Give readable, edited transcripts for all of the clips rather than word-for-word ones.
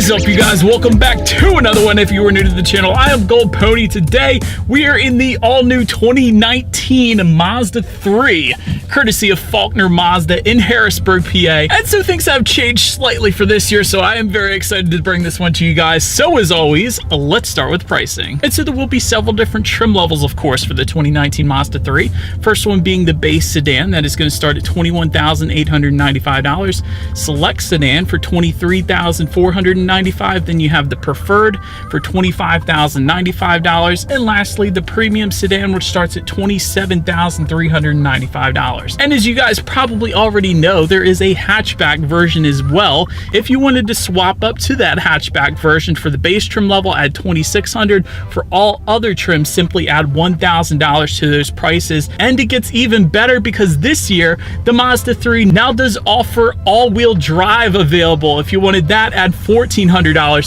is up, you guys? Welcome back to another one. If you are new to the channel, I am Gold Pony. Today we are in the all-new 2019 Mazda 3, courtesy of Faulkner Mazda in Harrisburg, PA. And so things have changed slightly for this year, so I am very excited to bring this one to you guys. So as always, let's start with pricing. And so there will be several different trim levels, of course, for the 2019 Mazda 3. First one being the base sedan, that is going to start at $21,895. Select sedan for $23,495. Then you have the preferred for $25,095, and lastly the premium sedan, which starts at $27,395. And as you guys probably already know, there is a hatchback version as well. If you wanted to swap up to that hatchback version for the base trim level, add $2,600. For all other trims, simply add $1,000 to those prices. And it gets even better because this year the Mazda 3 now does offer all-wheel drive available. If you wanted that, add $1,400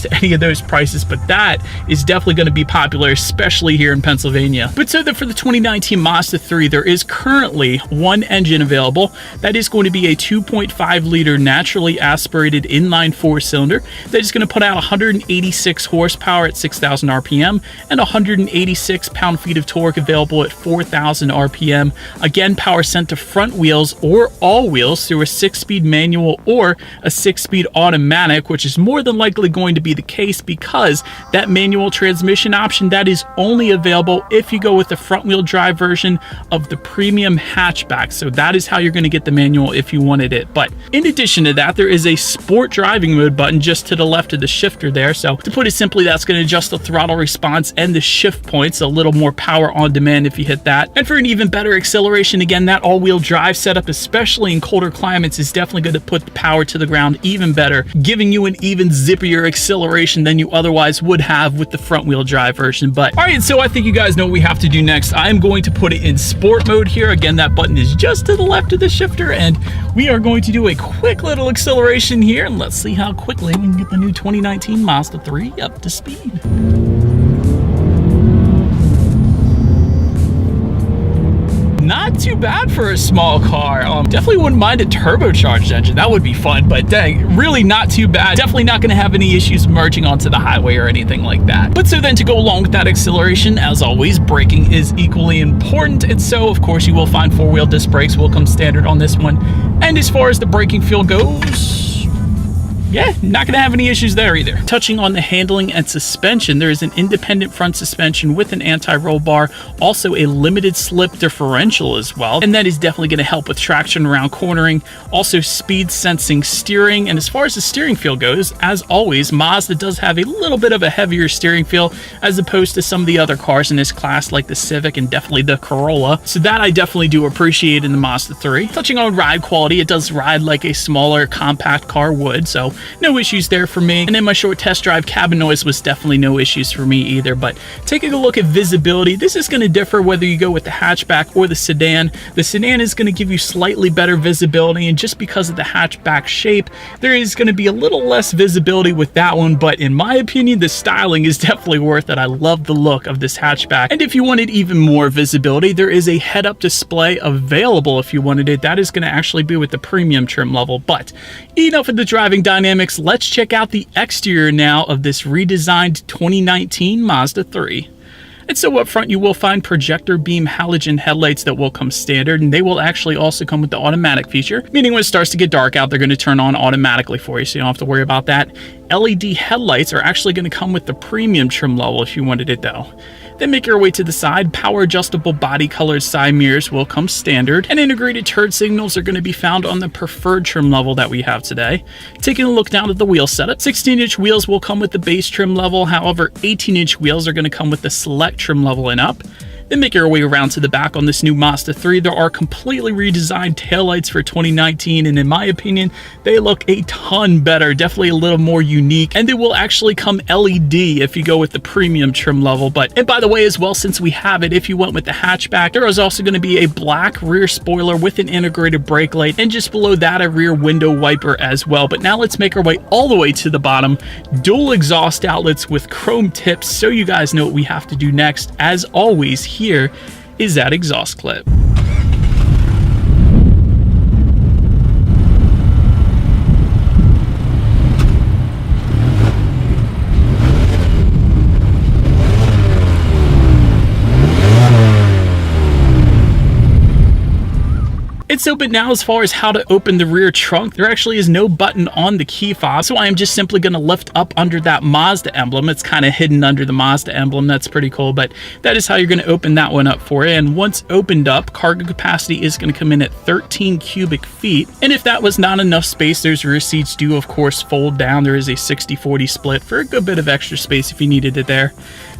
to any of those prices, but that is definitely going to be popular, especially here in Pennsylvania. But so that for the 2019 Mazda 3, there is currently one engine available. That is going to be a 2.5 liter naturally aspirated inline four-cylinder that is going to put out 186 horsepower at 6,000 RPM and 186 pound-feet of torque available at 4,000 RPM. Again, power sent to front wheels or all wheels through a 6-speed manual or a 6-speed automatic, which is more than likely going to be the case because that manual transmission option, that is only available if you go with the front wheel drive version of the premium hatchback. So that is how you're going to get the manual if you wanted it. But in addition to that, there is a sport driving mode button just to the left of the shifter there. So to put it simply, that's going to adjust the throttle response and the shift points, a little more power on demand if you hit that. And for an even better acceleration, again, that all-wheel drive setup, especially in colder climates, is definitely going to put the power to the ground even better, giving you an even zippier acceleration than you otherwise would have with the front wheel drive version. But all right, so I think you guys know what we have to do next. I am going to put it in sport mode here. Again, that button is just to the left of the shifter, and we are going to do a quick little acceleration here, and let's see how quickly we can get the new 2019 Mazda 3 up to speed. Not too bad for a small car. Definitely wouldn't mind a turbocharged engine. That would be fun, but dang, really not too bad. Definitely not going to have any issues merging onto the highway or anything like that. But so then, to go along with that acceleration, as always, braking is equally important. And so, of course, you will find four-wheel disc brakes will come standard on this one. And as far as the braking feel goes, yeah, not going to have any issues there either. Touching on the handling and suspension, there is an independent front suspension with an anti-roll bar, also a limited slip differential as well, and that is definitely going to help with traction around cornering, also speed sensing steering. And as far as the steering feel goes, as always, Mazda does have a little bit of a heavier steering feel as opposed to some of the other cars in this class like the Civic and definitely the Corolla, so that I definitely do appreciate in the Mazda 3. Touching on ride quality, it does ride like a smaller compact car would, so no issues there for me. And in my short test drive, cabin noise was definitely no issues for me either. But taking a look at visibility, this is going to differ whether you go with the hatchback or the sedan. The sedan is going to give you slightly better visibility, and just because of the hatchback shape, there is going to be a little less visibility with that one. But in my opinion, the styling is definitely worth it. I love the look of this hatchback. And if you wanted even more visibility, there is a head-up display available if you wanted it. That is going to actually be with the premium trim level. But enough of the driving dynamics. Let's check out the exterior now of this redesigned 2019 Mazda 3. And so up front, you will find projector beam halogen headlights that will come standard, and they will actually also come with the automatic feature, meaning when it starts to get dark out, they're going to turn on automatically for you, so you don't have to worry about that. LED headlights are actually going to come with the premium trim level if you wanted it though. Then make your way to the side. Power adjustable body colored side mirrors will come standard, and integrated turn signals are going to be found on the preferred trim level that we have today. Taking a look down at the wheel setup, 16-inch wheels will come with the base trim level. However, 18-inch wheels are going to come with the select trim level and up. Then make your way around to the back on this new Mazda 3. There are completely redesigned taillights for 2019, and in my opinion, they look a ton better, definitely a little more unique, and they will actually come LED if you go with the premium trim level. And by the way as well, since we have it, if you went with the hatchback, there is also going to be a black rear spoiler with an integrated brake light, and just below that, a rear window wiper as well. But now let's make our way all the way to the bottom. Dual exhaust outlets with chrome tips, so you guys know what we have to do next. As always, here is that exhaust clip. It's open now. As far as how to open the rear trunk, there actually is no button on the key fob, so I am just simply going to lift up under that Mazda emblem. It's kind of hidden under the Mazda emblem. That's pretty cool, but that is how you're going to open that one up for you. And once opened up, cargo capacity is going to come in at 13 cubic feet. And if that was not enough space, those rear seats do of course fold down. There is a 60-40 split for a good bit of extra space if you needed it there.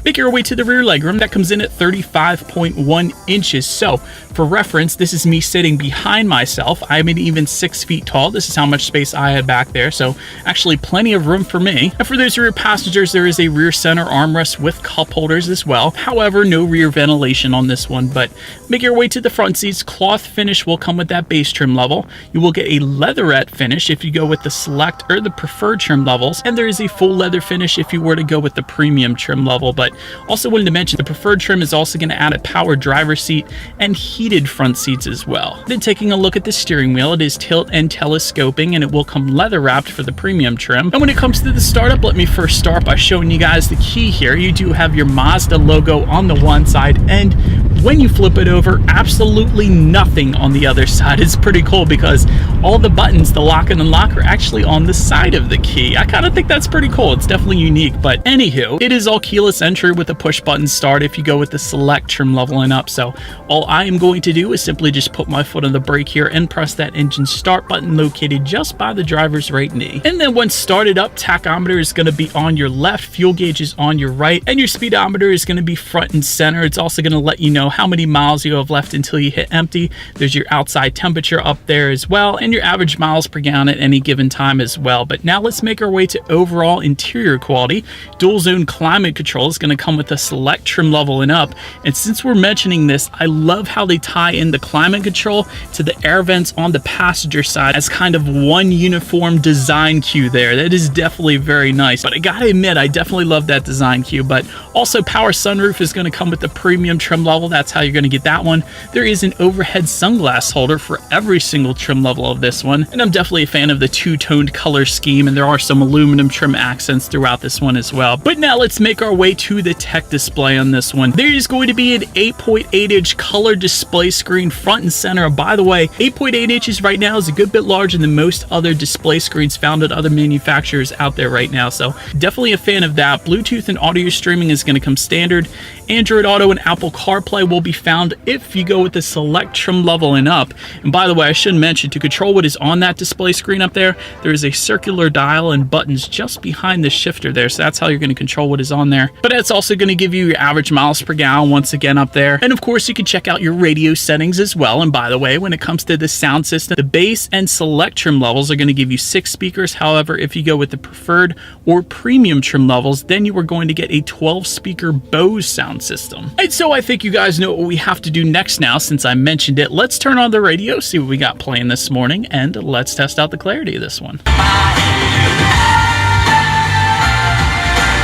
Make your way to the rear legroom. That comes in at 35.1 inches. So for reference, this is me sitting behind myself. I'm an even 6 feet tall. This is how much space I had back there. So actually plenty of room for me. And for those rear passengers, there is a rear center armrest with cup holders as well. However, no rear ventilation on this one, but make your way to the front seats. Cloth finish will come with that base trim level. You will get a leatherette finish if you go with the select or the preferred trim levels. And there is a full leather finish if you were to go with the premium trim level. But also wanted to mention the preferred trim is also going to add a power driver seat and heated front seats as well. Then taking a look at the steering wheel, it is tilt and telescoping, and it will come leather wrapped for the premium trim. And when it comes to the startup, let me first start by showing you guys the key here. You do have your Mazda logo on the one side, and when you flip it over, absolutely nothing on the other side. It's pretty cool because all the buttons, the lock and unlock, are actually on the side of the key. I kind of think that's pretty cool. It's definitely unique, but anywho, it is all keyless entry with a push button start if you go with the select trim level and up. So all I am going to do is simply just put my foot on the brake here and press that engine start button located just by the driver's right knee. And then once started up, tachometer is going to be on your left, fuel gauge is on your right, and your speedometer is going to be front and center. It's also going to let you know how many miles you have left until you hit empty. There's your outside temperature up there as well, and your average miles per gallon at any given time as well. But now let's make our way to overall interior quality. Dual zone climate control is going to come with a select trim level and up. And since we're mentioning this, I love how they tie in the climate control to the air vents on the passenger side as kind of one uniform design cue there. That is definitely very nice. But I gotta admit, I definitely love that design cue. But also power sunroof is going to come with the premium trim level. That's how you're going to get that one. There is an overhead sunglass holder for every single trim level of this one. And I'm definitely a fan of the two-toned color scheme, and there are some aluminum trim accents throughout this one as well. But now let's make our way to the tech display on this one. There is going to be an 8.8-inch color display screen front and center. By the way, 8.8 inches right now is a good bit larger than most other display screens found at other manufacturers out there right now. So definitely a fan of that. Bluetooth and audio streaming is going to come standard. Android Auto and Apple CarPlay will be found if you go with the select trim level and up. And by the way, I should mention, to control what is on that display screen up there, there is a circular dial and buttons just behind the shifter there. So that's how you're going to control what is on there. But it's also going to give you your average miles per gallon once again up there. And of course, you can check out your radio settings as well. And by the way, when it comes to the sound system, the bass and select trim levels are going to give you 6 speakers. However, if you go with the preferred or premium trim levels, then you are going to get a 12-speaker Bose sound system. And so I think you guys know what we have to do next now. Since I mentioned it, let's turn on the radio, see what we got playing this morning, and let's test out the clarity of this one.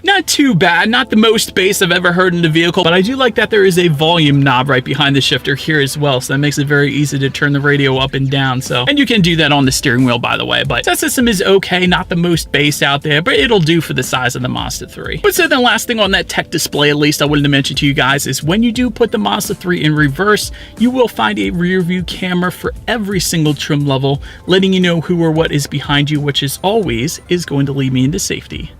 Not too bad, not the most bass I've ever heard in the vehicle, but I do like that there is a volume knob right behind the shifter here as well, so that makes it very easy to turn the radio up and down. So, and you can do that on the steering wheel, by the way. But that system is okay, not the most bass out there, but it'll do for the size of the Mazda 3. But so the last thing on that tech display, at least I wanted to mention to you guys, is when you do put the Mazda 3 in reverse, you will find a rear view camera for every single trim level, letting you know who or what is behind you, which is always is going to lead me into safety.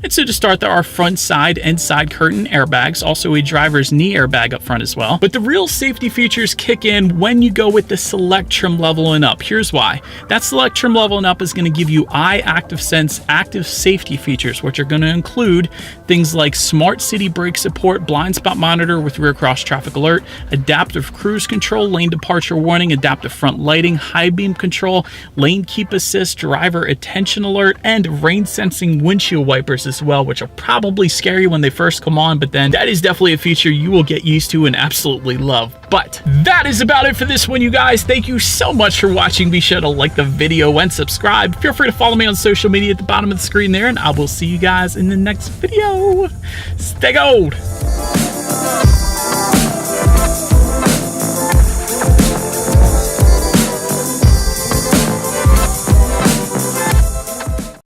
And so to start, there are front, side, and side curtain airbags, also a driver's knee airbag up front as well. But the real safety features kick in when you go with the select trim level and up. Here's why. That select trim level and up is going to give you Eye Active Sense active safety features, which are going to include things like smart city brake support, blind spot monitor with rear cross traffic alert, adaptive cruise control, lane departure warning, adaptive front lighting, high beam control, lane keep assist, driver attention alert, and rain sensing windshield wipers as well, which will probably scare you when they first come on, but then that is definitely a feature you will get used to and absolutely love. But that is about it for this one, you guys. Thank you so much for watching. Be sure to like the video and subscribe. Feel free to follow me on social media at the bottom of the screen there, and I will see you guys in the next video. Stay gold.